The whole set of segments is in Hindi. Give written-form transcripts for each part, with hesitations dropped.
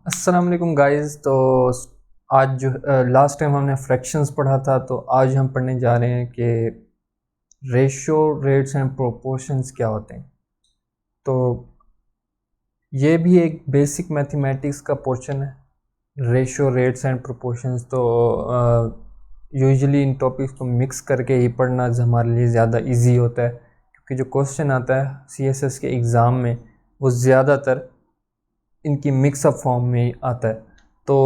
अस्सलाम वालेकुम गाइस। तो आज जो लास्ट टाइम हमने फ्रैक्शंस पढ़ा था, तो आज हम पढ़ने जा रहे हैं कि रेशो, रेट्स एंड प्रोपोर्शंस क्या होते हैं। तो ये भी एक बेसिक मैथमेटिक्स का पोर्शन है, रेशो, रेट्स एंड प्रोपोर्शंस। तो यूजुअली इन टॉपिक्स को मिक्स करके ही पढ़ना हमारे लिए ज़्यादा इजी होता है, क्योंकि जो क्वेश्चन आता है सीएसएस के एग्ज़ाम में वो ज़्यादातर इनकी मिक्सअप फॉर्म में ही आता है। तो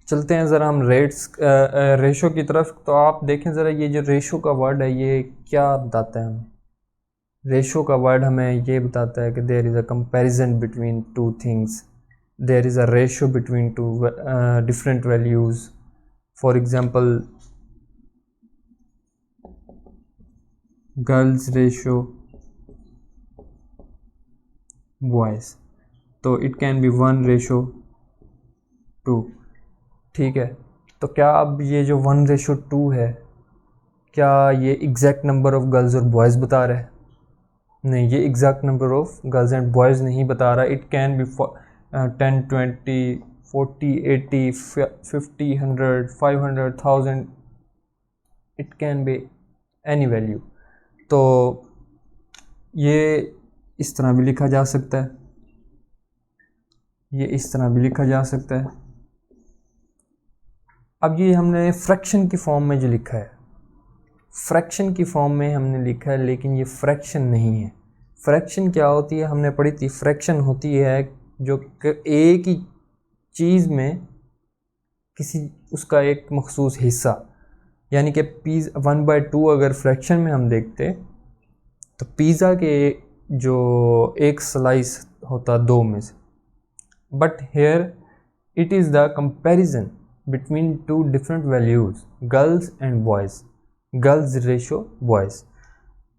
चलते हैं ज़रा हम रेशो की तरफ। तो आप देखें ज़रा, ये जो रेशो का वर्ड है ये क्या बताता है हमें। रेशो का वर्ड हमें ये बताता है कि there is a comparison between two things, there is a ratio between two different values. For example, girls ratio boys, तो इट कैन बी 1:2। ठीक है, तो क्या अब ये जो 1:2 है, क्या ये एग्जैक्ट नंबर ऑफ़ गर्ल्स और बॉयज़ बता रहा है? नहीं, ये exact number of girls and boys नहीं बता रहा। It can B 10, 20, 40, 80, 50, 100, 500, 1000, it can be any value. तो ये इस तरह भी लिखा जा सकता है, ये इस तरह भी लिखा जा सकता है। अब ये हमने फ्रैक्शन की फॉर्म में जो लिखा है, फ्रैक्शन की फॉर्म में हमने लिखा है, लेकिन ये फ्रैक्शन नहीं है। फ्रैक्शन क्या होती है, हमने पढ़ी थी। फ्रैक्शन होती है जो एक ही चीज़ में किसी उसका एक मखसूस हिस्सा, यानी कि 1/2 अगर फ्रैक्शन में हम देखते तो पिज़्ज़ा के जो एक स्लाइस होता दो में से, but here it is the comparison between two different values, girls and boys, girls ratio boys.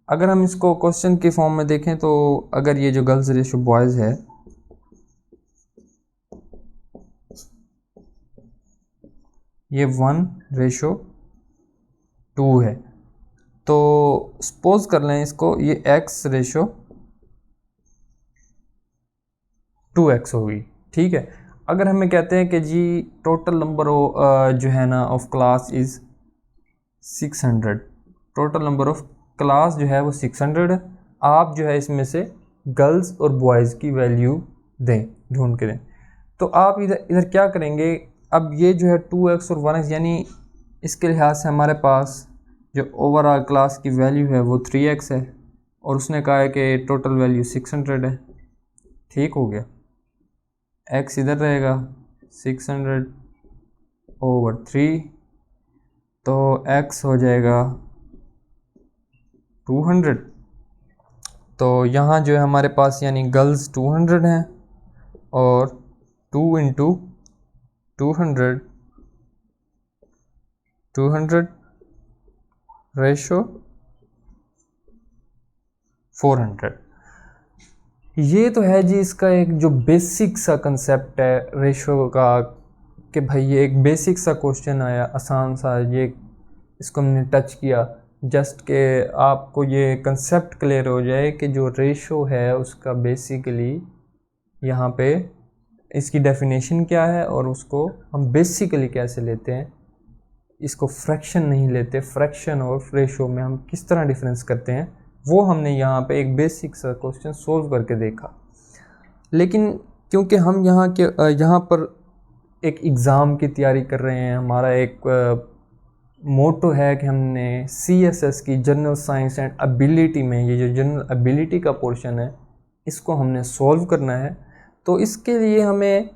अगर हम इसको क्वेश्चन की फॉर्म में देखें तो अगर ये जो गर्ल्स रेशो बॉयज़ है, ये 1:2 है, तो सपोज कर लें इसको, ये x रेशो 2x होगी। ठीक है, अगर हमें कहते हैं कि जी टोटल नंबर जो है ना of class is 600, total number of class जो है वो 600 है, आप जो है इसमें से गर्ल्स और बॉयज़ की वैल्यू दें, ढूंढ के दें। तो आप इधर इधर क्या करेंगे, अब ये जो है 2x और 1x, यानी इसके लिहाज से हमारे पास जो ओवरऑल क्लास की वैल्यू है वो 3x है, और उसने कहा है कि टोटल वैल्यू 600 है। ठीक हो गया, x इधर रहेगा 600/3, तो x हो जाएगा 200। तो यहाँ जो है हमारे पास यानी गर्ल्स 200 हैं, और 2 × 200, 200 रेशो 400। ये तो है जी इसका एक जो बेसिक सा कंसेप्ट है रेशो का, कि भाई ये एक बेसिक सा क्वेश्चन आया, आसान सा, ये इसको हमने टच किया जस्ट के आपको ये कंसेप्ट क्लियर हो जाए कि जो रेशो है उसका बेसिकली यहाँ पे इसकी डेफिनेशन क्या है, और उसको हम बेसिकली कैसे लेते हैं। इसको फ्रैक्शन नहीं लेते, फ्रैक्शन और रेशो में हम किस तरह डिफरेंस करते हैं वो हमने यहाँ पे एक बेसिक सा क्वेश्चन सोल्व करके देखा। लेकिन क्योंकि हम यहाँ पर एक एग्ज़ाम की तैयारी कर रहे हैं, हमारा एक मोटो है कि हमने सीएसएस की जनरल साइंस एंड एबिलिटी में ये जो जनरल एबिलिटी का पोर्शन है इसको हमने सॉल्व करना है, तो इसके लिए हमें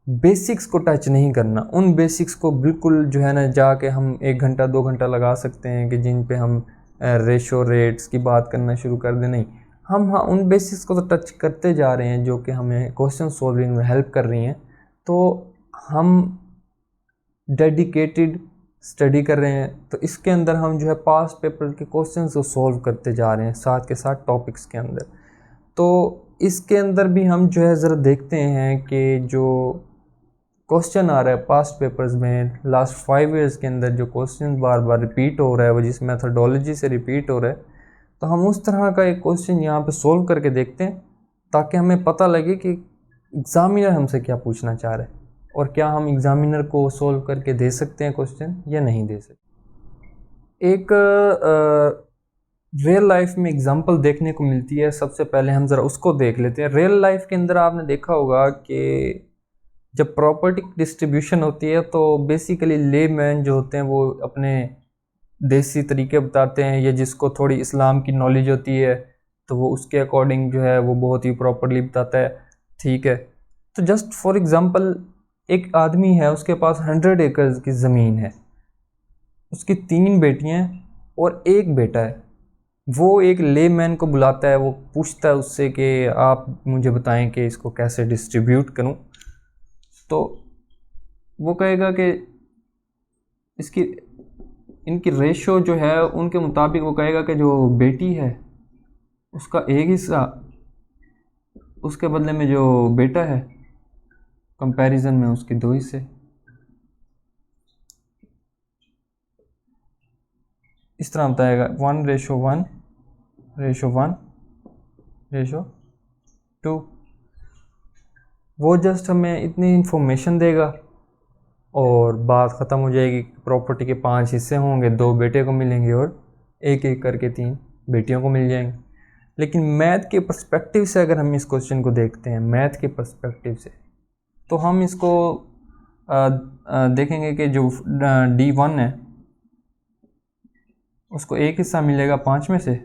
बेसिक्स को टच नहीं करना। उन बेसिक्स को बिल्कुल जो है ना जाके हम 1 घंटा 2 घंटा लगा सकते हैं कि जिन पे हम रेशो रेट्स की बात करना शुरू कर दें, नहीं, हम हाँ उन बेसिक्स को तो टच करते जा रहे हैं जो कि हमें क्वेश्चन सॉल्विंग में हेल्प कर रही हैं। तो हम डेडिकेटेड स्टडी कर रहे हैं, तो इसके अंदर हम जो है पास्ट पेपर के क्वेश्चंस को सॉल्व करते जा रहे हैं साथ के साथ टॉपिक्स के अंदर। तो इसके अंदर भी हम जो है ज़रा देखते हैं कि जो क्वेश्चन आ रहा है पास्ट पेपर्स में लास्ट 5 ईयर्स के अंदर, जो क्वेश्चन बार बार रिपीट हो रहा है वो जिस मेथोडोलॉजी से रिपीट हो रहा है, तो हम उस तरह का एक क्वेश्चन यहाँ पे सोल्व करके देखते हैं ताकि हमें पता लगे कि एग्ज़ामिनर हमसे क्या पूछना चाह रहा है और क्या हम एग्ज़ामिनर को सॉल्व करके दे सकते हैं क्वेश्चन या नहीं दे सकते। एक रियल लाइफ में एग्जांपल देखने को मिलती है, सबसे पहले हम ज़रा उसको देख लेते हैं। रियल लाइफ के अंदर आपने देखा होगा कि जब प्रॉपर्टी डिस्ट्रीब्यूशन होती है तो बेसिकली लेमैन जो होते हैं वो अपने देसी तरीके बताते हैं, या जिसको थोड़ी इस्लाम की नॉलेज होती है तो वो उसके अकॉर्डिंग जो है वो बहुत ही प्रॉपरली बताता है। ठीक है, तो जस्ट फॉर एग्ज़ाम्पल एक आदमी है, उसके पास 100 एकड़ की ज़मीन है, उसकी 3 बेटियां और 1 बेटा है। वो एक लेमैन को बुलाता है, वो पूछता है उससे कि आप मुझे बताएं कि इसको कैसे डिस्ट्रीब्यूट करूं। तो वो कहेगा कि इसकी इनकी रेशो जो है उनके मुताबिक वो कहेगा कि जो बेटी है उसका 1 हिस्सा, उसके बदले में जो बेटा है कंपैरिजन में उसके 2 हिस्से। इस तरह बताएगा 1:1 1:2। वो जस्ट हमें इतनी इंफॉर्मेशन देगा और बात ख़त्म हो जाएगी। प्रॉपर्टी के 5 हिस्से होंगे, 2 बेटे को मिलेंगे और एक एक करके 3 बेटियों को मिल जाएंगे। लेकिन मैथ के पर्सपेक्टिव से अगर हम इस क्वेश्चन को देखते हैं, मैथ के पर्सपेक्टिव से, तो हम इसको देखेंगे कि जो D1 है उसको 1 हिस्सा मिलेगा 5 में से,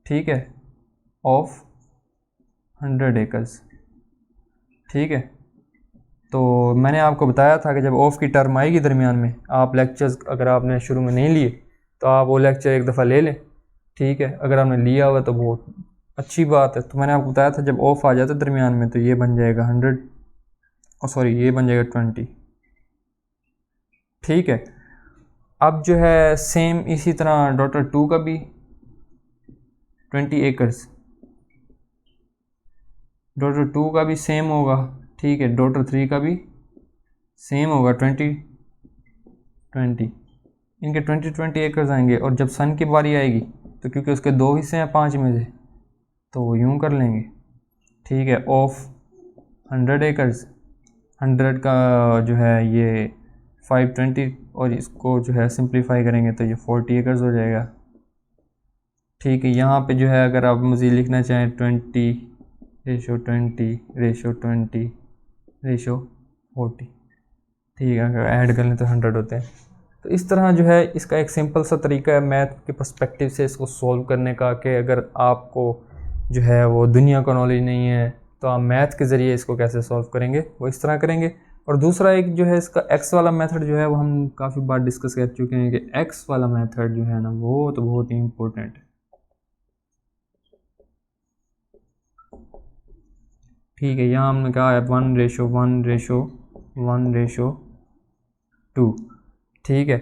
ठीक है, ऑफ 100 एकर्स। ठीक है, तो मैंने आपको बताया था कि जब ऑफ की टर्म आएगी दरमियान में, आप लेक्चर्स अगर आपने शुरू में नहीं लिए तो आप वो लेक्चर एक दफ़ा ले लें। ठीक है, अगर आपने लिया हुआ तो बहुत अच्छी बात है। तो मैंने आपको बताया था जब ऑफ आ जाता है दरमियान में तो ये बन जाएगा 100, और सॉरी ये बन जाएगा 20। ठीक है, अब जो है सेम इसी तरह डॉटर 2 का भी 20 एकर्स, डॉटर 2 का भी सेम होगा। ठीक है, डॉटर 3 का भी सेम होगा 20 20। इनके 20 एकर्स आएंगे। और जब सन की बारी आएगी तो क्योंकि उसके 2 हिस्से हैं 5 में से, तो वो यूँ कर लेंगे। ठीक है, ऑफ 100 एकर्स, 100 का जो है ये 520, और इसको जो है सिंप्लीफाई करेंगे तो ये 40 एकर्स हो जाएगा। ठीक है, यहाँ पे जो है अगर आप मज़ीद लिखना चाहें 20:20:40। ठीक है, अगर ऐड कर लें तो 100 होते हैं। तो इस तरह जो है इसका एक सिंपल सा तरीका है मैथ के पर्सपेक्टिव से इसको सॉल्व करने का, कि अगर आपको जो है वो दुनिया का नॉलेज नहीं है तो आप मैथ के ज़रिए इसको कैसे सॉल्व करेंगे, वो इस तरह करेंगे। और दूसरा एक जो है इसका एक्स वाला मेथड जो है वो हम काफ़ी बार डिस्कस कर चुके हैं कि एक्स वाला मेथड जो है ना वो तो बहुत ही इम्पोर्टेंट है। ठीक है, यहाँ हमने कहा है 1:1:1:2। ठीक है,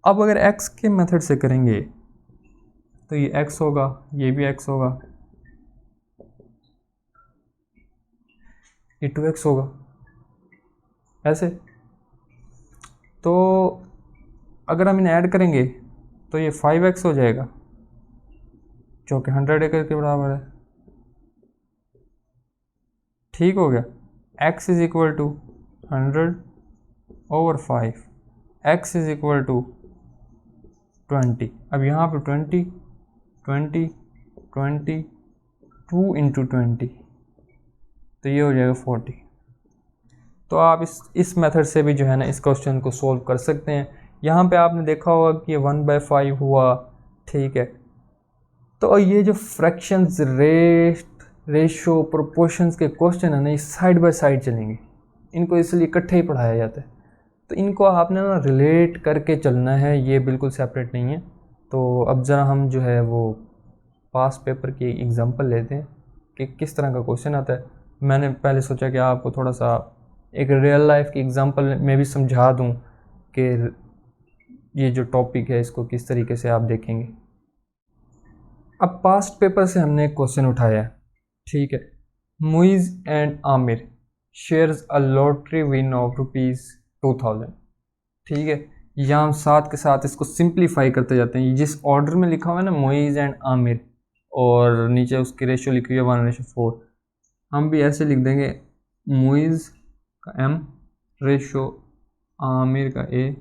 अब अगर x के मेथड से करेंगे तो ये x होगा, ये भी x होगा, ये 2x होगा, ऐसे। तो अगर हम इन्हें ऐड करेंगे तो ये 5x हो जाएगा जो कि 100 एकड़ के बराबर है। ठीक हो गया, x is equal to 100/5, x is equal to 20। अब यहाँ पे 20 20 20 2 इंटू 20, तो ये हो जाएगा 40। तो आप इस मेथड से भी जो है ना इस क्वेश्चन को सॉल्व कर सकते हैं। यहाँ पे आपने देखा होगा कि ये 1/5 हुआ। ठीक है, तो ये जो फ्रैक्शंस, रेशो, प्रोपोर्शंस के क्वेश्चन है ना, ये साइड बाय साइड चलेंगे, इनको इसलिए इकट्ठे ही पढ़ाया जाता है। तो इनको आपने ना रिलेट करके चलना है, ये बिल्कुल सेपरेट नहीं है। तो अब ज़रा हम जो है वो पास पेपर की एग्जांपल लेते हैं कि किस तरह का क्वेश्चन आता है। मैंने पहले सोचा कि आपको थोड़ा सा एक रियल लाइफ की एग्जांपल में भी समझा दूं कि ये जो टॉपिक है इसको किस तरीके से आप देखेंगे। अब पास्ट पेपर से हमने एक क्वेश्चन उठाया है। ठीक है, Muiz and Aamir shares a lottery win of ₹2000। ठीक है, यहाँ हम साथ के साथ इसको सिंप्लीफाई करते जाते हैं। जिस ऑर्डर में लिखा हुआ है ना मुइज़ एंड आमिर, और नीचे उसकी रेशो लिखी हुई है 1:4, हम भी ऐसे लिख देंगे मुइज़ का m रेशो आमिर का a,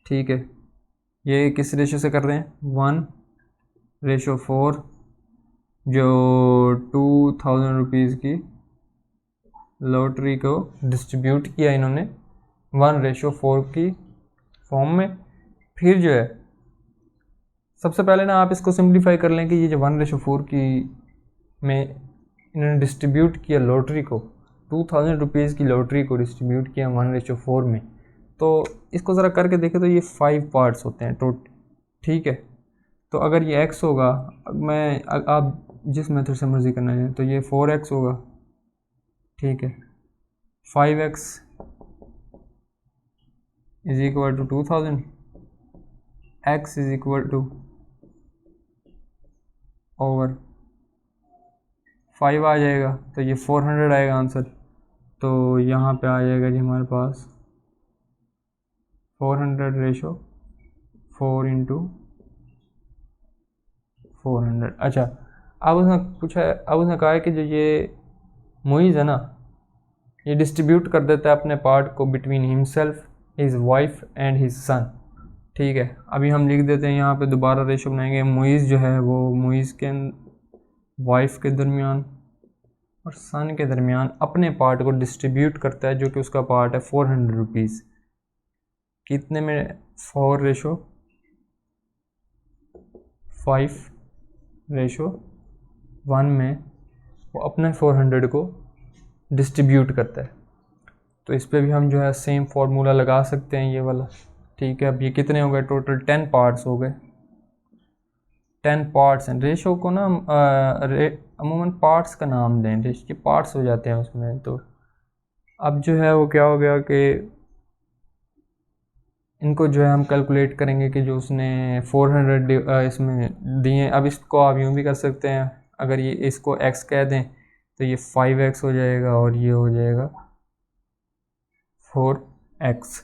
ठीक है। ये किस रेशो से कर रहे हैं, 1:4, जो 2000 रुपीज़ की लॉटरी को डिस्ट्रीब्यूट किया इन्होंने 1:4 की फॉर्म में। फिर जो है सबसे पहले ना आप इसको सिंप्लीफाई कर लें कि ये जो 1:4 की में इन्होंने डिस्ट्रीब्यूट किया लॉटरी को, 2000 रुपीज़ की लॉटरी को डिस्ट्रीब्यूट किया 1:4 में, तो इसको ज़रा करके देखें तो ये 5 पार्ट्स होते हैं टोटल, ठीक है। तो अगर ये x होगा, आप जिस मेथड से मर्ज़ी करना है, तो ये 4x होगा, ठीक है। 5x is equal to 2000, x is equal to over 5 आ जाएगा, तो ये 400 आएगा आंसर। तो यहाँ पे आ जाएगा जी हमारे पास 400 रेशो 4 इंटू 400। अच्छा, अब उसने पूछा है, अब उसने कहा है कि जो ये मुइज़ है ना, ये डिस्ट्रीब्यूट कर देता है अपने पार्ट को between himself, his wife and his सन, ठीक है। अभी हम लिख देते हैं यहाँ पे, दोबारा रेशो बनाएंगे। मुइज़ जो है वो मुइज़ के वाइफ के दरमियान और सन के दरमियान अपने पार्ट को डिस्ट्रीब्यूट करता है, जो कि उसका पार्ट है 400 रुपीज़। कितने में, 4:5:1 में वो अपने 400 को डिस्ट्रीब्यूट करता है। तो इस पे भी हम जो है सेम फार्मूला लगा सकते हैं, ये वाला, ठीक है। अब ये कितने हो गए, टोटल 10 पार्ट्स हो गए, 10 पार्ट्स हैं। रेशो को ना अमूमन पार्ट्स का नाम दें, रेशो के पार्ट्स हो जाते हैं उसमें। तो अब जो है वो क्या हो गया कि इनको जो है हम कैलकुलेट करेंगे कि जो उसने 400 इसमें दिए। अब इसको आप यूँ भी कर सकते हैं, अगर ये इसको x कह दें तो ये 5x हो जाएगा और ये हो जाएगा 4x।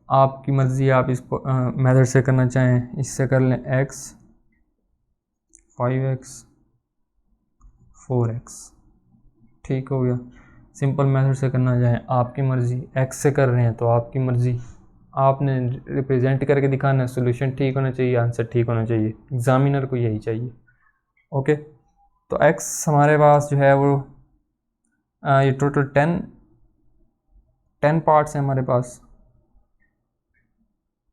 आपकी मर्ज़ी, आप इसको मेथड से करना चाहें, इससे कर लें x 5x 4x, ठीक हो गया। सिंपल मेथड से करना चाहें, आपकी मर्ज़ी। x से कर रहे हैं तो आपकी मर्ज़ी, आपने रिप्रेजेंट करके दिखाना है। सोल्यूशन ठीक होना चाहिए, आंसर ठीक होना चाहिए, एग्जामिनर को यही चाहिए। ओके, तो x हमारे पास जो है वो ये टोटल 10 पार्ट्स हैं हमारे पास,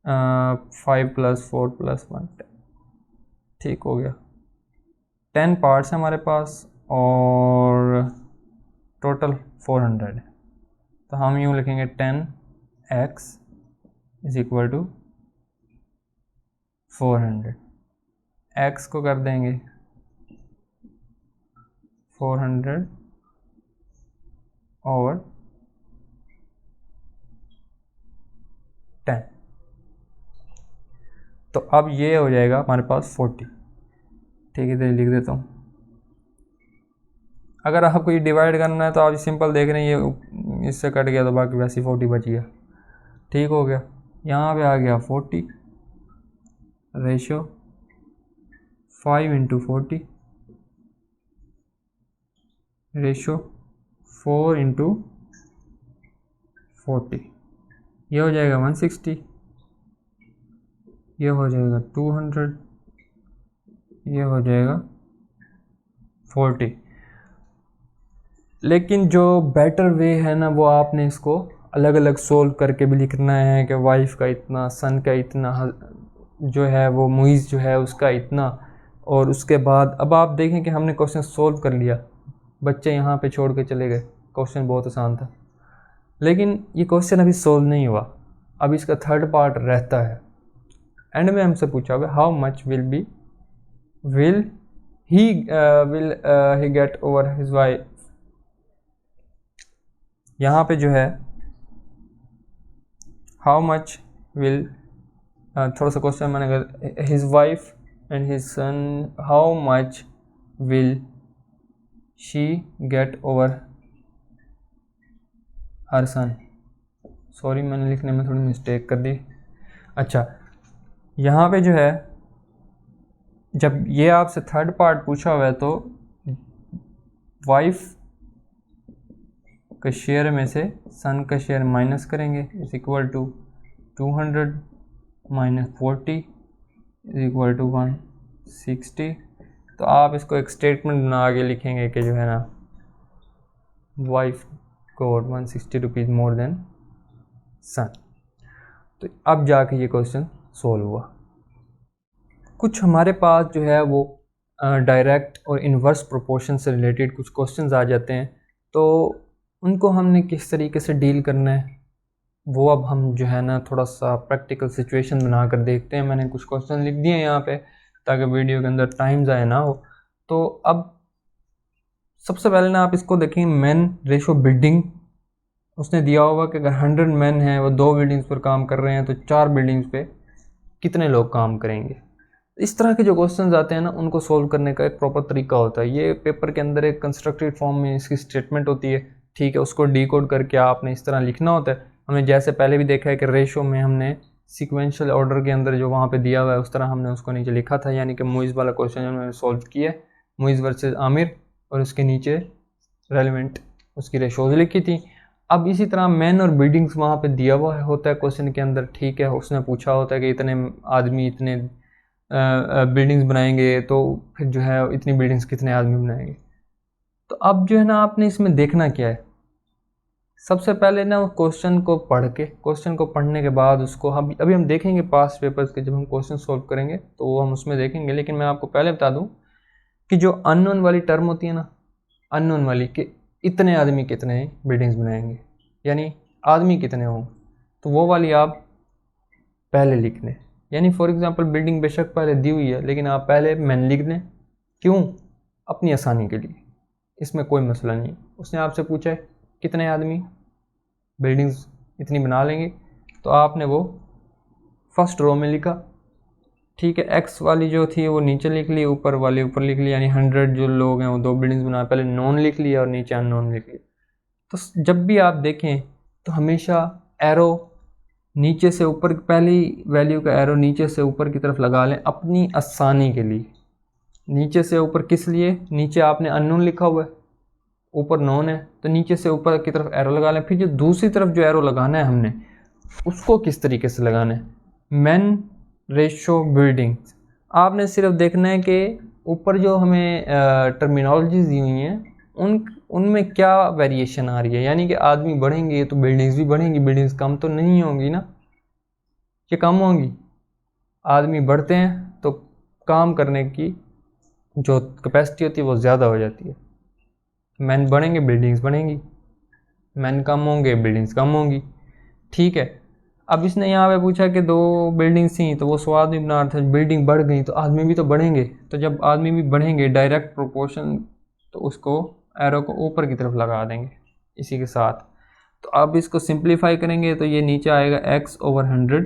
5 + 4 + 1 10, ठीक हो गया। 10 पार्ट्स हैं हमारे पास और टोटल 400 है। तो हम यूँ लिखेंगे 10x is equal to 400। x को कर देंगे 400 ओवर 10, तो अब ये हो जाएगा हमारे पास 40, ठीक है। तो लिख देता हूँ। अगर आपको ये डिवाइड करना है तो आप सिंपल देख रहे हैं, ये इससे कट गया तो बाकी वैसे 40 बच गया, ठीक हो गया। यहाँ पे आ गया 40 रेशो 5 इंटू 40 रेशो 4 इंटू 40, ये हो जाएगा 160, ये हो जाएगा 200, ये हो जाएगा 40। लेकिन जो बेटर वे है ना, वो आपने इसको अलग अलग सोल्व करके भी लिखना है कि वाइफ का इतना, सन का इतना, जो है वो मुइज़ जो है उसका इतना। और उसके बाद अब आप देखें कि हमने क्वेश्चन सोल्व कर लिया, बच्चे यहाँ पे छोड़ के चले गए, क्वेश्चन बहुत आसान था। लेकिन ये क्वेश्चन अभी सोल्व नहीं हुआ, अब इसका थर्ड पार्ट रहता है। एंड में हमसे पूछा हुआ how much will he get over his wife. यहाँ पे जो है हाउ मच विल, थोड़ा सा क्वेश्चन मैंने कर, his wife and his son, how much will she get over her son. Sorry, मैंने लिखने में थोड़ी मिस्टेक कर दी। अच्छा, यहाँ पे जो है जब ये आपसे थर्ड पार्ट पूछा हुआ है तो वाइफ का शेयर में से सन का शेयर माइनस करेंगे, is equal to 200 minus 40 is equal to 160। तो आप इसको एक स्टेटमेंट बना के लिखेंगे कि जो है ना wife got 160 rupees more than son. तो अब जाके ये क्वेश्चन सोल्व हुआ। कुछ हमारे पास जो है वो डायरेक्ट और इन्वर्स प्रोपोर्शन से रिलेटेड कुछ क्वेश्चंस आ जाते हैं, तो उनको हमने किस तरीके से डील करना है वो अब हम जो है ना थोड़ा सा प्रैक्टिकल सिचुएशन बनाकर देखते हैं। मैंने कुछ क्वेश्चन लिख दिए यहाँ पे ताकि वीडियो के अंदर टाइम ज़ाया ना हो। तो अब सबसे पहले ना आप इसको देखें, मैन रेशो बिल्डिंग उसने दिया होगा कि अगर 100 मैन हैं वो 2 बिल्डिंग्स पर काम कर रहे हैं तो 4 बिल्डिंग्स पे कितने लोग काम करेंगे। इस तरह के जो क्वेश्चंस आते हैं ना उनको सोल्व करने का एक प्रॉपर तरीका होता है। ये पेपर के अंदर एक कंस्ट्रक्टेड फॉर्म में इसकी स्टेटमेंट होती है, ठीक है, उसको डीकोड करके आपने इस तरह लिखना होता है। हमने जैसे पहले भी देखा है कि रेशो में हमने सीक्वेंशियल ऑर्डर के अंदर जो वहाँ पे दिया हुआ है उस तरह हमने उसको नीचे लिखा था, यानी कि मुइज़ वाला क्वेश्चन जो मैंने सॉल्व किया है, मुइज़ वर्सेस आमिर, और उसके नीचे रेलिवेंट उसकी रेशोज लिखी थी। अब इसी तरह मैन और बिल्डिंग्स वहाँ पे दिया हुआ होता है क्वेश्चन के अंदर, ठीक है, उसने पूछा होता है कि इतने आदमी इतने बिल्डिंग्स बनाएंगे, तो फिर जो है इतनी बिल्डिंग्स कितने आदमी बनाएंगे। तो अब जो है ना आपने इसमें देखना क्या है, सबसे पहले ना क्वेश्चन को पढ़ के, क्वेश्चन को पढ़ने के बाद उसको हम अभी हम देखेंगे पास्ट पेपर्स के, जब हम क्वेश्चन सॉल्व करेंगे तो वो हम उसमें देखेंगे। लेकिन मैं आपको पहले बता दूं कि जो अननोन वाली टर्म होती है ना, अननोन वाली कि इतने आदमी कितने बिल्डिंग्स बनाएंगे, यानी आदमी कितने हों, तो वो वाली आप पहले लिख लें। यानी फॉर एग्जांपल बिल्डिंग बेशक पहले दी हुई है लेकिन आप पहले मैन लिख दें, क्यों, अपनी आसानी के लिए, इसमें कोई मसला नहीं है। उसने आपसे पूछा है कितने आदमी बिल्डिंग्स इतनी बना लेंगे, तो आपने वो फर्स्ट रो में लिखा, ठीक है, एक्स वाली जो थी वो नीचे लिख ली, ऊपर वाली ऊपर लिख ली, यानी 100 जो लोग हैं वो 2 बिल्डिंग्स बना, पहले नॉन लिख लिया और नीचे अननोन लिख लिया। तो जब भी आप देखें तो हमेशा एरो नीचे से ऊपर, पहली वैल्यू का एरो नीचे से ऊपर की तरफ लगा लें अपनी आसानी के लिए। नीचे से ऊपर किस लिए, नीचे आपने अननोन लिखा हुआ है, ऊपर नॉन है, तो नीचे से ऊपर की तरफ एरो लगा लें। फिर जो दूसरी तरफ जो एरो लगाना है हमने उसको किस तरीके से लगाना है, मैन रेशो बिल्डिंग, आपने सिर्फ देखना है कि ऊपर जो हमें टर्मिनोलॉजीज दी हुई हैं उनमें क्या वेरिएशन आ रही है, यानी कि आदमी बढ़ेंगे तो बिल्डिंग्स भी बढ़ेंगी, बिल्डिंग्स कम तो नहीं होंगी ना, ये कम होंगी। आदमी बढ़ते हैं तो काम करने की जो कैपेसिटी होती है वो ज़्यादा हो जाती है। मैन बढ़ेंगे बिल्डिंग्स बढ़ेंगी, मैन कम होंगे बिल्डिंग्स कम होंगी, ठीक है। अब इसने यहाँ पे पूछा कि 2 बिल्डिंग्स थी तो वो 100 आदमी बना रहा था, बिल्डिंग बढ़ गई तो आदमी भी तो बढ़ेंगे, तो जब आदमी भी बढ़ेंगे डायरेक्ट प्रोपोर्शन, तो उसको एरो को ऊपर की तरफ लगा देंगे इसी के साथ। तो अब इसको सिंप्लीफाई करेंगे तो ये नीचे आएगा x/100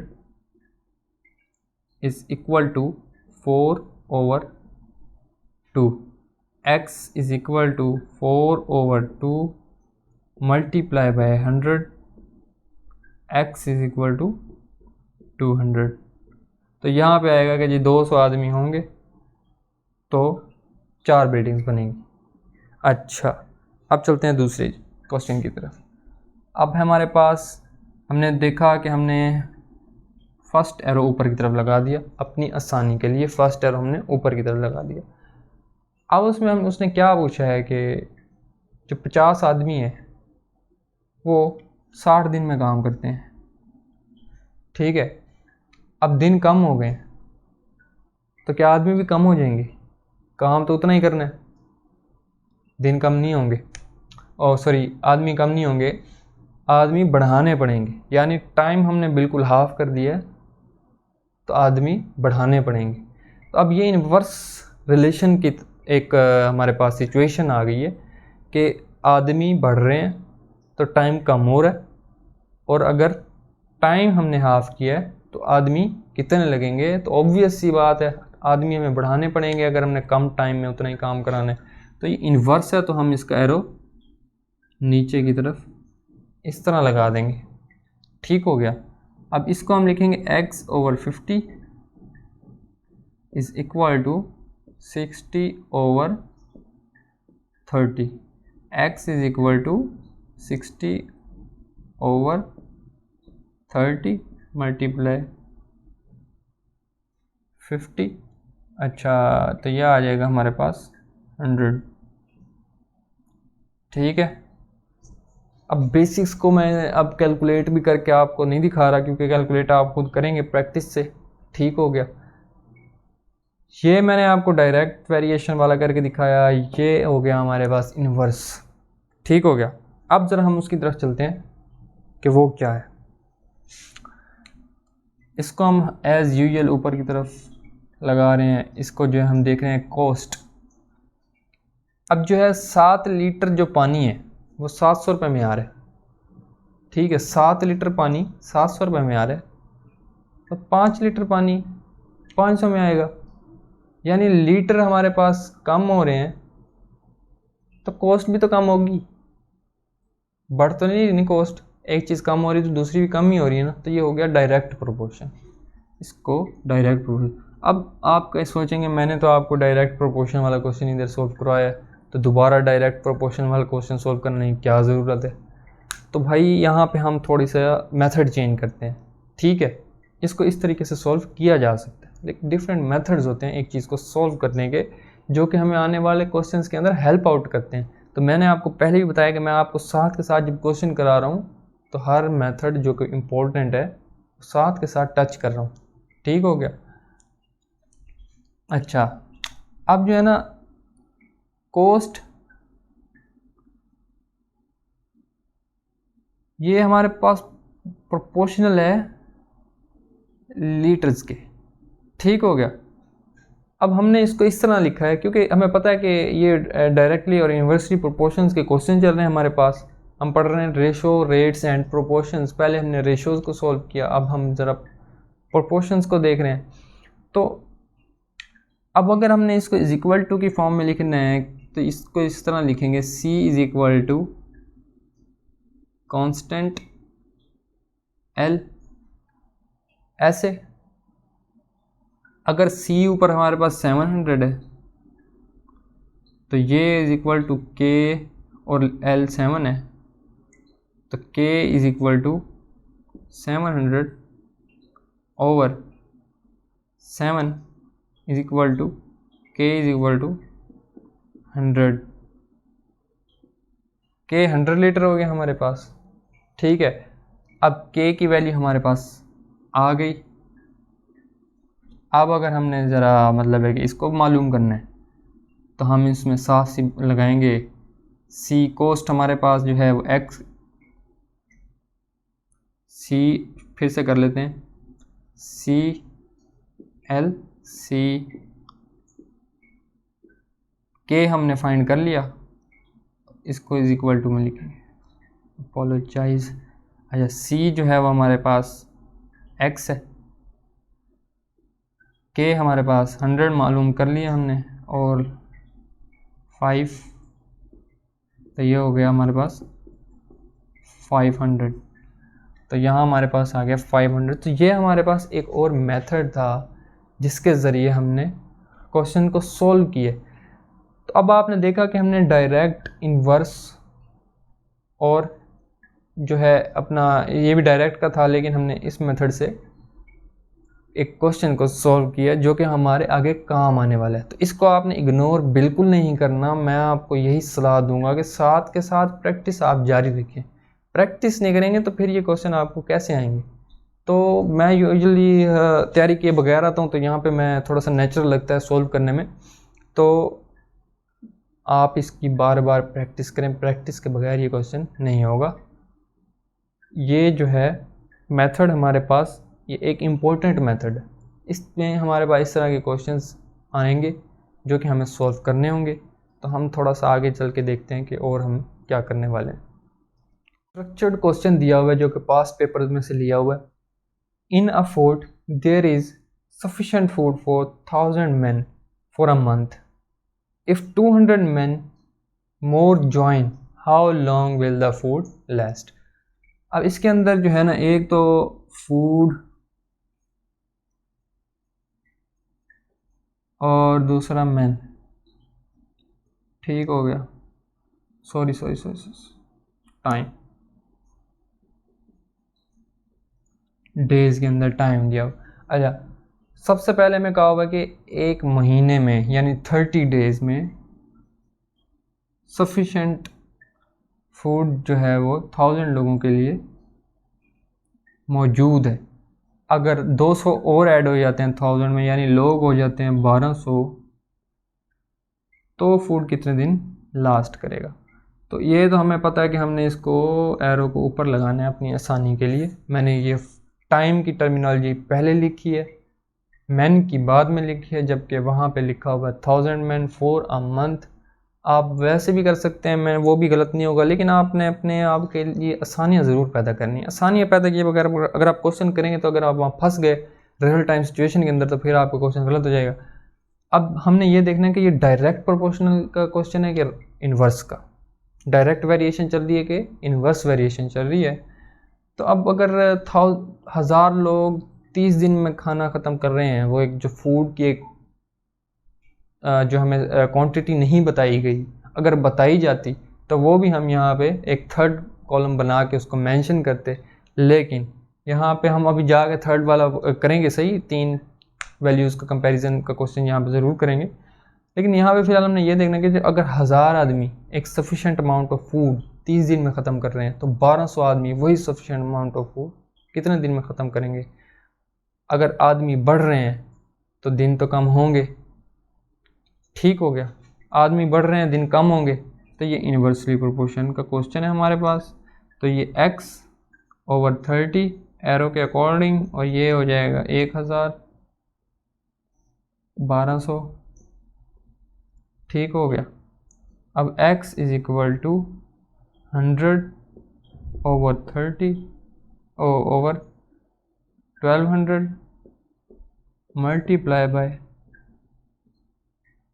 is equal to 4/2, x is equal to 4/2 multiply by 100, x is equal to 200। तो यहाँ पे आएगा कि जी 200 आदमी होंगे तो 4 बिल्डिंग्स बनेंगी। अच्छा, अब चलते हैं दूसरे क्वेश्चन की तरफ। अब हमारे पास हमने देखा कि हमने फर्स्ट एरो ऊपर की तरफ लगा दिया अपनी आसानी के लिए, फर्स्ट एरो हमने ऊपर की तरफ लगा दिया। अब उसमें उसने क्या पूछा है कि जो 50 आदमी है वो 60 दिन में काम करते हैं, ठीक है। अब दिन कम हो गए तो क्या आदमी भी कम हो जाएंगे, काम तो उतना ही करना है, दिन कम नहीं होंगे, और सॉरी आदमी कम नहीं होंगे, आदमी बढ़ाने पड़ेंगे, यानी टाइम हमने बिल्कुल हाफ कर दिया है तो आदमी बढ़ाने पड़ेंगे। तो अब ये इनवर्स रिलेशन की एक हमारे पास सिचुएशन आ गई है कि आदमी बढ़ रहे हैं तो टाइम कम हो रहा है, और अगर टाइम हमने हाफ किया है तो आदमी कितने लगेंगे, तो ऑब्वियस सी बात है आदमी हमें बढ़ाने पड़ेंगे अगर हमने कम टाइम में उतना ही काम कराना है। तो ये इन्वर्स है तो हम इसका एरो नीचे की तरफ इस तरह लगा देंगे, ठीक हो गया। अब इसको हम लिखेंगे x/50 is equal to 60/30, x is equal to 60/30 multiply 50। अच्छा, तो यह आ जाएगा हमारे पास 100। ठीक है, अब बेसिक्स को मैं अब कैलकुलेट भी करके आपको नहीं दिखा रहा, क्योंकि कैलकुलेट आप खुद करेंगे प्रैक्टिस से। ठीक हो गया, ये मैंने आपको डायरेक्ट वेरिएशन वाला करके दिखाया, ये हो गया हमारे पास इन्वर्स। ठीक हो गया, अब ज़रा हम उसकी तरफ चलते हैं कि वो क्या है। इसको हम एज़ यूजुअल ऊपर की तरफ लगा रहे हैं, इसको जो है हम देख रहे हैं कॉस्ट। अब जो है 7 लीटर जो पानी है वो 700 रुपये में आ रहा है। ठीक है, 7 लीटर पानी 700 रुपये में आ रहा है, तो 5 लीटर पानी 500 में आएगा, यानी लीटर हमारे पास कम हो रहे हैं, तो कॉस्ट भी तो कम होगी। बढ़ तो नहीं कॉस्ट, एक चीज़ कम हो रही तो दूसरी भी कम ही हो रही है ना, तो ये हो गया डायरेक्ट प्रोपोर्शन। इसको डायरेक्ट प्रोपोर्शन। अब आप क्या सोचेंगे, मैंने तो आपको डायरेक्ट प्रोपोर्शन वाला क्वेश्चन इधर सॉल्व करवाया है, तो दोबारा डायरेक्ट प्रोपोर्शन वाला क्वेश्चन सॉल्व करने की क्या ज़रूरत है। तो भाई यहाँ पे हम थोड़ी सा मेथड चेंज करते हैं। ठीक है, इसको इस तरीके से सॉल्व किया जा सकता है, लेकिन डिफरेंट मेथड्स होते हैं एक चीज़ को सॉल्व करने के, जो कि हमें आने वाले क्वेश्चंस के अंदर हेल्प आउट करते हैं। तो मैंने आपको पहले भी बताया कि मैं आपको साथ के साथ जब क्वेश्चन करा रहा हूँ तो हर मेथड जो कि इम्पोर्टेंट है साथ के साथ टच कर रहा हूँ। ठीक हो गया। अच्छा, अब जो है ना कॉस्ट, ये हमारे पास प्रोपोर्शनल है लीटर्स के। ठीक हो गया, अब हमने इसको इस तरह लिखा है क्योंकि हमें पता है कि ये डायरेक्टली और इन्वर्सली प्रोपोर्शंस के क्वेश्चन चल रहे हैं हमारे पास। हम पढ़ रहे हैं रेशो, रेट्स एंड प्रोपोर्शंस। पहले हमने रेशोज़ को सॉल्व किया, अब हम ज़रा प्रोपोर्शंस को देख रहे हैं। तो अब अगर हमने इसको इज इक्वल टू की फॉर्म में लिखना है तो इसको इस तरह लिखेंगे, C is equal to constant L. ऐसे अगर C ऊपर हमारे पास 700 है तो ये इज इक्वल टू K और L 7 है, तो K is equal to 700 over 7 is equal to K is equal to 100। K 100 litre हो गया हमारे पास। ठीक है, अब K की वैल्यू हमारे पास आ गई। अब अगर हमने ज़रा मतलब है कि इसको मालूम करना है तो हम इसमें साथ सी लगाएंगे। सी कोस्ट हमारे पास जो है वो एक्स, सी फिर से कर लेते हैं, सी एल सी के हमने फाइंड कर लिया, इसको इज इक्वल टू में लिखेंगे, अपोलोजाइज। अच्छा, सी जो है वो हमारे पास एक्स है, के हमारे पास 100 मालूम कर लिया हमने और 5, तो ये हो गया हमारे पास 500। तो यहाँ हमारे पास आ गया 500। तो ये हमारे पास एक और मेथड था जिसके ज़रिए हमने क्वेश्चन को सॉल्व किए। तो अब आपने देखा कि हमने डायरेक्ट, इन्वर्स और जो है अपना ये भी डायरेक्ट का था, लेकिन हमने इस मेथड से एक क्वेश्चन को सॉल्व किया जो कि हमारे आगे काम आने वाला है। तो इसको आपने इग्नोर बिल्कुल नहीं करना। मैं आपको यही सलाह दूंगा कि साथ के साथ प्रैक्टिस आप जारी रखें। प्रैक्टिस नहीं करेंगे तो फिर ये क्वेश्चन आपको कैसे आएंगे। तो मैं यूजुअली तैयारी किए बगैर आता हूँ, तो यहाँ पे मैं थोड़ा सा नेचुरल लगता है सॉल्व करने में। तो आप इसकी बार बार प्रैक्टिस करें, प्रैक्टिस के बगैर ये क्वेश्चन नहीं होगा। ये जो है मेथड हमारे पास, ये एक इम्पोर्टेंट मेथड है। इसमें हमारे पास इस तरह के क्वेश्चंस आएंगे जो कि हमें सॉल्व करने होंगे। तो हम थोड़ा सा आगे चल के देखते हैं कि और हम क्या करने वाले हैं। स्ट्रक्चर्ड क्वेश्चन दिया हुआ है जो कि पास्ट पेपर में से लिया हुआ है। In a fort there is sufficient food for 1000 men for a month. If 200 men more join, how long will the food last? अब इसके अंदर जो है ना, एक तो फूड और दूसरा मैन। ठीक हो गया, सॉरी टाइम, डेज के अंदर टाइम दिया हुआ। अच्छा, सबसे पहले मैं कहा हुआ कि एक महीने में यानी 30 डेज में सफिशेंट फूड जो है वो 1000 लोगों के लिए मौजूद है। अगर 200 और ऐड हो जाते हैं 1000 में, यानी लोग हो जाते हैं 1200, तो फूड कितने दिन लास्ट करेगा। तो ये तो हमें पता है कि हमने इसको एरो को ऊपर लगाना है अपनी आसानी के लिए। मैंने ये टाइम की टर्मिनोलॉजी पहले लिखी है, मैन की बाद में लिखी है, जबकि वहाँ पे लिखा हुआ है 1000 मैन फॉर अ मंथ। आप वैसे भी कर सकते हैं, मैं वो भी गलत नहीं होगा, लेकिन आपने अपने आप के लिए आसानियाँ ज़रूर पैदा करनी है। आसानियाँ पैदा किए बगैर अगर आप क्वेश्चन करेंगे तो अगर आप वहाँ फंस गए रियल टाइम सिचुएशन के अंदर तो फिर आपका क्वेश्चन गलत हो जाएगा। अब हमने ये देखना है कि ये डायरेक्ट प्रोपोर्शनल का क्वेश्चन है कि इन्वर्स का, डायरेक्ट वेरिएशन चल रही है कि इन्वर्स वेरिएशन चल रही है। तो अब अगर 1000 लोग 30 दिन में खाना ख़त्म कर रहे हैं, वो एक जो फूड की एक जो हमें क्वांटिटी नहीं बताई गई, अगर बताई जाती तो वो भी हम यहाँ पे एक थर्ड कॉलम बना के उसको मेंशन करते। लेकिन यहाँ पे हम अभी जाके थर्ड वाला करेंगे, सही 3 वैल्यूज़ का कंपैरिजन का क्वेश्चन यहाँ पे ज़रूर करेंगे। लेकिन यहाँ पे फिलहाल हमने ये देखना कि अगर 1000 आदमी एक सफिशेंट अमाउंट ऑफ फूड 30 दिन में ख़त्म कर रहे हैं, तो 1200 आदमी वही सफिशेंट अमाउंट ऑफ फूड कितने दिन में ख़त्म करेंगे। अगर आदमी बढ़ रहे हैं तो दिन तो कम होंगे, ठीक हो गया। आदमी बढ़ रहे हैं दिन कम होंगे, तो ये इन्वर्सली प्रोपोर्शन का क्वेश्चन है हमारे पास। तो ये x/30 एरो के अकॉर्डिंग, और ये हो जाएगा 1000 1200, ठीक हो गया। अब x = 100/30 ओवर 1200 मल्टीप्लाई बाय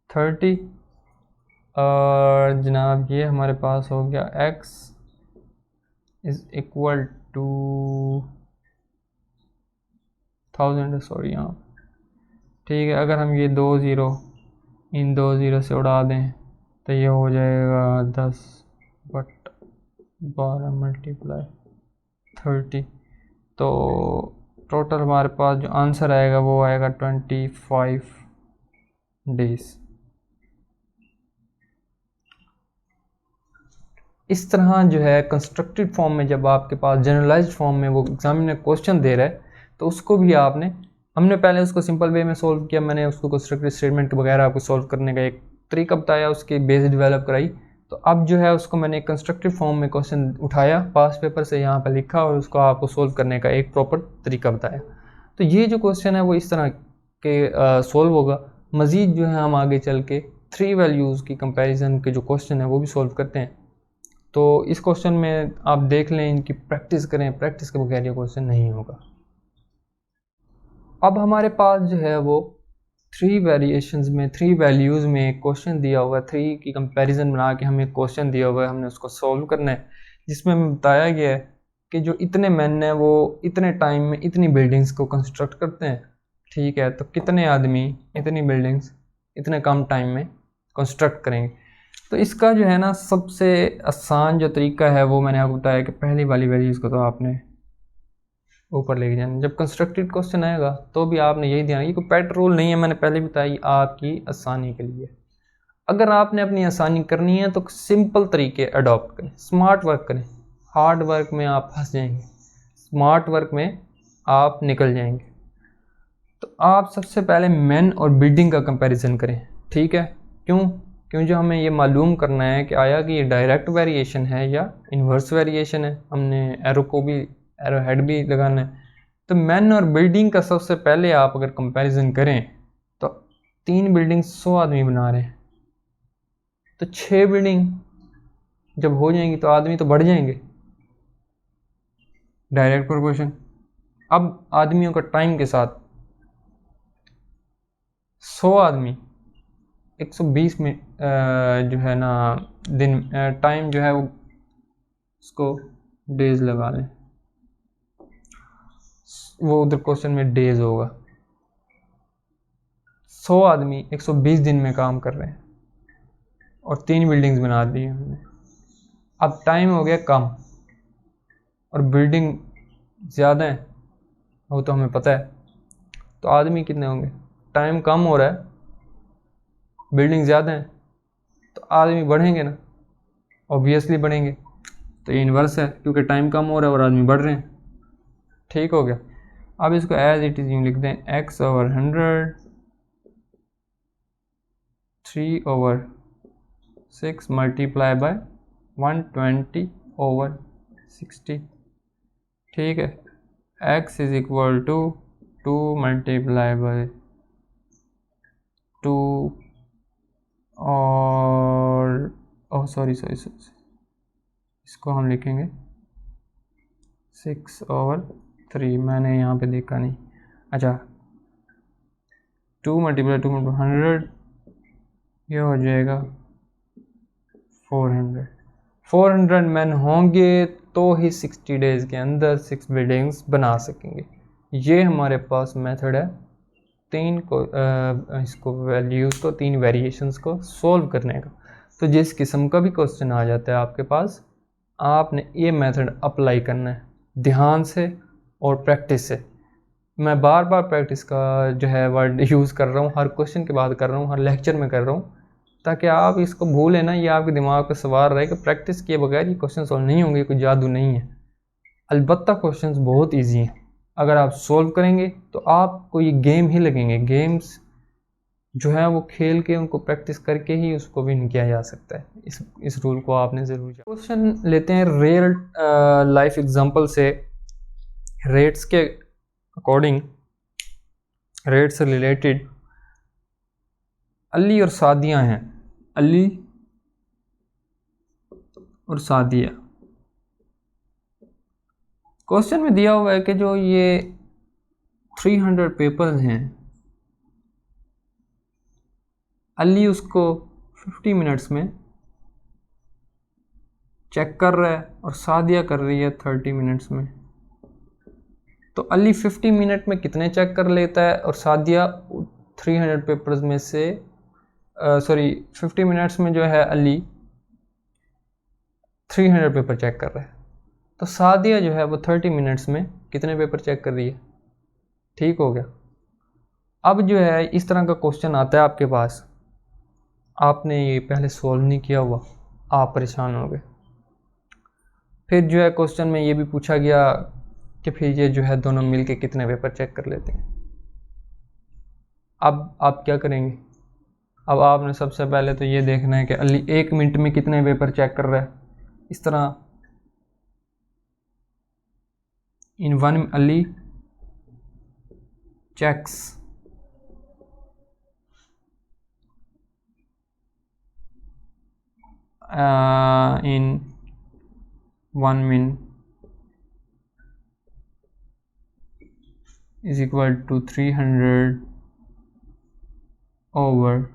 30, और जनाब ये हमारे पास हो गया x = 1000, सॉरी यहाँ, ठीक है। अगर हम ये 2 ज़ीरो इन 2 ज़ीरो से उड़ा दें तो ये हो जाएगा 10/12 मल्टीप्लाई 30। तो टोटल हमारे पास जो आंसर आएगा वो आएगा 25 डेज़। इस तरह जो है कंस्ट्रक्टेड फॉर्म में, जब आपके पास जनरलाइज्ड फॉर्म में वो एग्जामिनर क्वेश्चन दे रहा है, तो उसको भी आपने, हमने पहले उसको सिंपल वे में सॉल्व किया, मैंने उसको कंस्ट्रक्टेड स्टेटमेंट वगैरह आपको सॉल्व करने का एक तरीका बताया, उसकी बेस डेवलप कराई। तो अब जो है उसको मैंने एक फॉर्म में क्वेश्चन उठाया पास पेपर से, यहाँ पर लिखा और उसको आपको सॉल्व करने का एक प्रॉपर तरीका बताया। तो ये जो क्वेश्चन है वो इस तरह के सॉल्व होगा। मज़ीद जो है हम आगे चल के 3 वैल्यूज़ की कंपैरिजन के जो क्वेश्चन है वो भी सॉल्व करते हैं। तो इस क्वेश्चन में आप देख लें, इनकी प्रैक्टिस करें, प्रैक्टिस के बगैर ये क्वेश्चन नहीं होगा। अब हमारे पास जो है वो 3 वेरिएशंस में 3 वैल्यूज़ में एक क्वेश्चन दिया हुआ है, 3 की कंपैरिजन बना के हमें क्वेश्चन दिया हुआ है, हमने उसको सॉल्व करना है, जिसमें हमें बताया गया है कि जो इतने मैन हैं वो इतने टाइम में इतनी बिल्डिंग्स को कंस्ट्रक्ट करते हैं, ठीक है। तो कितने आदमी इतनी बिल्डिंग्स इतने कम टाइम में कंस्ट्रक्ट करेंगे। तो इसका जो है ना सबसे आसान जो तरीका है वो मैंने आपको बताया कि पहली वाली वैल्यूज़ को तो आपने ऊपर लेके जाना। जब कंस्ट्रक्टेड क्वेश्चन आएगा तो भी आपने यही ध्यान, ये कोई पेट रूल नहीं है, मैंने पहले बताई, आपकी आसानी के लिए। अगर आपने अपनी आसानी करनी है तो सिंपल तरीके अडॉप्ट करें, स्मार्ट वर्क करें। हार्ड वर्क में आप फंस जाएंगे, स्मार्ट वर्क में आप निकल जाएंगे। तो आप सबसे पहले मैन और बिल्डिंग का कंपैरिजन करें, ठीक है। क्यों जो हमें ये मालूम करना है कि आया कि ये डायरेक्ट वेरिएशन है या इन्वर्स वेरिएशन है, हमने एरो को भी, एरो हेड भी लगाना है। तो मैन और बिल्डिंग का सबसे पहले आप अगर कंपैरिजन करें तो 3 बिल्डिंग 100 आदमी बना रहे हैं, तो 6 बिल्डिंग जब हो जाएंगी तो आदमी तो बढ़ जाएंगे, डायरेक्ट प्रोपोर्शन। अब आदमियों का टाइम के साथ 100 आदमी 120 में जो है ना दिन टाइम जो है वो उसको डेज लगा लें, वो उधर क्वेश्चन में डेज होगा। 100 आदमी 120 दिन में काम कर रहे हैं और 3 बिल्डिंग्स बना दी हमने। अब टाइम हो गया कम, और बिल्डिंग ज़्यादा है, वो तो हमें पता है, तो आदमी कितने होंगे? टाइम कम हो रहा है, बिल्डिंग ज़्यादा है, तो आदमी बढ़ेंगे ना, ऑब्वियसली बढ़ेंगे। तो ये इन्वर्स है, क्योंकि टाइम कम हो रहा है और आदमी बढ़ रहे हैं। ठीक हो गया। अब इसको एज इट इज़ यूँ लिख दें, x/100 3/6 मल्टीप्लाई बाय 120/60। ठीक है, x is equal to 2 multiply by 2 और सॉरी इसको हम लिखेंगे 6/3। मैंने यहाँ पे देखा नहीं। अच्छा, 2 मल्टीप्लाई 2 100, ये हो जाएगा 400 मैन होंगे तो ही 60 डेज़ के अंदर 6 बिल्डिंग्स बना सकेंगे। ये हमारे पास मेथड है इसको वैल्यूज़ को, 3 वेरिएशंस को सॉल्व करने का। तो जिस किस्म का भी क्वेश्चन आ जाता है आपके पास, आपने ये मेथड अप्लाई करना है ध्यान से और प्रैक्टिस से। मैं बार बार प्रैक्टिस का जो है वर्ड यूज़ कर रहा हूँ, हर क्वेश्चन के बाद कर रहा हूँ, हर लेक्चर में कर रहा हूँ, ताकि आप इसको भूलें ना, ये आपके दिमाग पे सवार रहे कि प्रैक्टिस किए बगैर ये क्वेश्चन सॉल्व नहीं होंगे। कोई जादू नहीं है, अलबत्ता क्वेश्चंस बहुत इजी हैं। अगर आप सॉल्व करेंगे तो आपको ये गेम ही लगेंगे। गेम्स जो है वो खेल के, उनको प्रैक्टिस करके ही उसको विन किया जा सकता है। इस रूल को आपने ज़रूर क्वेश्चन लेते हैं रियल लाइफ एग्जांपल से। रेट्स के अकॉर्डिंग, रेट से रिलेटेड अली और सादिया हैं, अली और सादिया। क्वेश्चन में दिया हुआ है कि जो ये 300 पेपर्स हैं, अली उसको 50 मिनट्स में चेक कर रहा है और सादिया कर रही है 30 मिनट्स में। तो अली 50 मिनट में कितने चेक कर लेता है और सादिया 300 पेपर्स में से 50 मिनट्स में जो है अली 300 पेपर चेक कर रहा है, तो सादिया जो है वो 30 मिनट्स में कितने पेपर चेक कर रही है। ठीक हो गया। अब जो है इस तरह का क्वेश्चन आता है आपके पास, आपने ये पहले सॉल्व नहीं किया हुआ, आप परेशान हो गए। फिर जो है क्वेश्चन में ये भी पूछा गया कि फिर ये जो है दोनों मिलके कितने पेपर चेक कर लेते हैं। अब आप क्या करेंगे? अब आपने सबसे पहले तो ये देखना है कि अली 1 मिनट में कितने पेपर चेक कर रहा है। इस तरह इन 1 Ali checks in 1 minute is equal to 300 over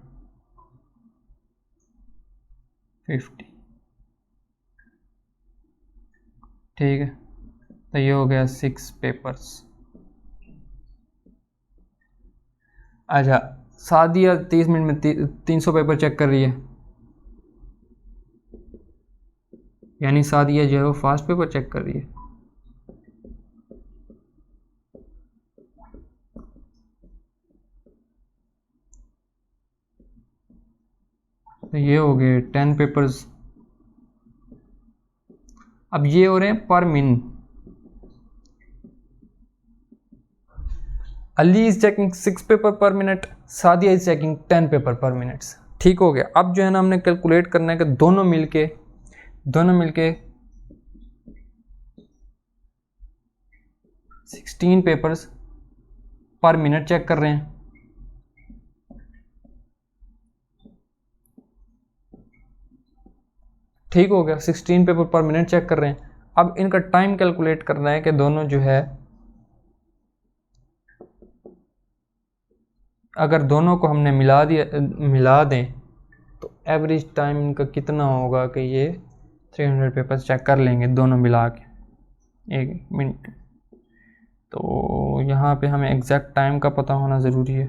50। ठीक है, तो ये हो गया 6 पेपर्स। अच्छा, सादिया 30 मिनट में 300 पेपर चेक कर रही है, यानी सादिया जो है वो फास्ट पेपर चेक कर रही है। तो ये हो गए 10 पेपर्स। अब ये हो रहे हैं पर minute. Ali is checking 6 paper पर minute, Sadia is checking 10 paper पर मिनट। ठीक हो गया। अब जो है ना हमने कैलकुलेट करना है कि दोनों मिलके 16 पेपर्स पर मिनट चेक कर रहे हैं। ठीक हो गया, 16 पेपर पर मिनट चेक कर रहे हैं। अब इनका टाइम कैलकुलेट करना है कि दोनों जो है, अगर दोनों को हमने मिला दें तो एवरेज टाइम इनका कितना होगा कि ये 300 पेपर्स चेक कर लेंगे दोनों मिला के 1 मिनट। तो यहाँ पे हमें एग्जैक्ट टाइम का पता होना ज़रूरी है।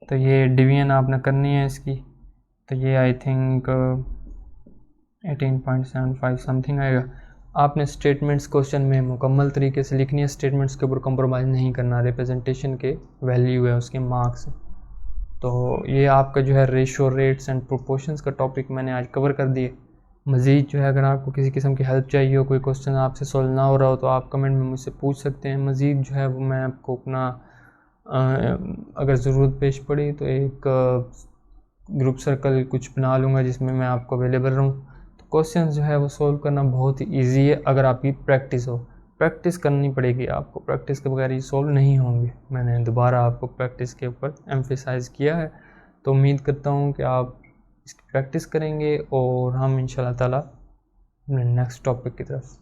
तो ये डिवीजन आपने करनी है इसकी, तो ये आई थिंक 18.75 समथिंग आएगा। आपने स्टेटमेंट्स क्वेश्चन में मुकम्मल तरीके से लिखनी है, स्टेटमेंट्स के ऊपर कंप्रोमाइज़ नहीं करना, रिप्रेजेंटेशन के वैल्यू है उसके मार्क्स। तो ये आपका जो है रेशो, रेट्स एंड प्रोपोर्शंस का टॉपिक मैंने आज कवर कर दिए। मज़ीद जो है अगर आपको किसी किस्म की हेल्प चाहिए हो, कोई क्वेश्चन आपसे सॉल्व ना हो रहा हो, तो आप कमेंट में मुझसे पूछ सकते हैं। मज़ीद जो है वो मैं आपको अपना अगर ज़रूरत पेश पड़ी तो एक ग्रुप सर्कल कुछ बना लूँगा जिसमें मैं आपको अवेलेबल रहूँ। तो क्वेश्चन जो है वो सॉल्व करना बहुत ही ईजी है अगर आपकी प्रैक्टिस हो। प्रैक्टिस करनी पड़ेगी आपको, प्रैक्टिस के बगैर ये सॉल्व नहीं होंगे। मैंने दोबारा आपको प्रैक्टिस के ऊपर एम्फेसाइज़ किया है। तो उम्मीद करता हूँ कि आप इसकी प्रैक्टिस करेंगे और हम इंशाल्लाह ताला अपने नेक्स्ट टॉपिक की तरफ